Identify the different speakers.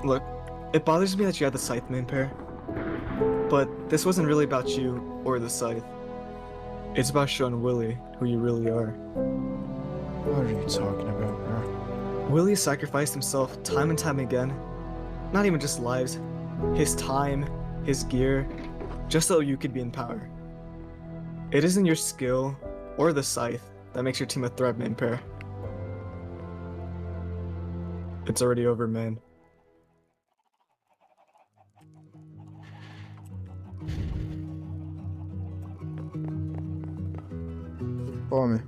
Speaker 1: Look, it bothers me that you had the scythe, ManePear. But this wasn't really about you or the scythe. It's about showing Willy who you really are.
Speaker 2: What are you talking about, bro?
Speaker 1: Willy sacrificed himself time and time again. Not even just lives, his time, his gear, just so you could be in power. It isn't your skill or the scythe that makes your team a threat, ManePear. It's already over, man.
Speaker 2: Follow me.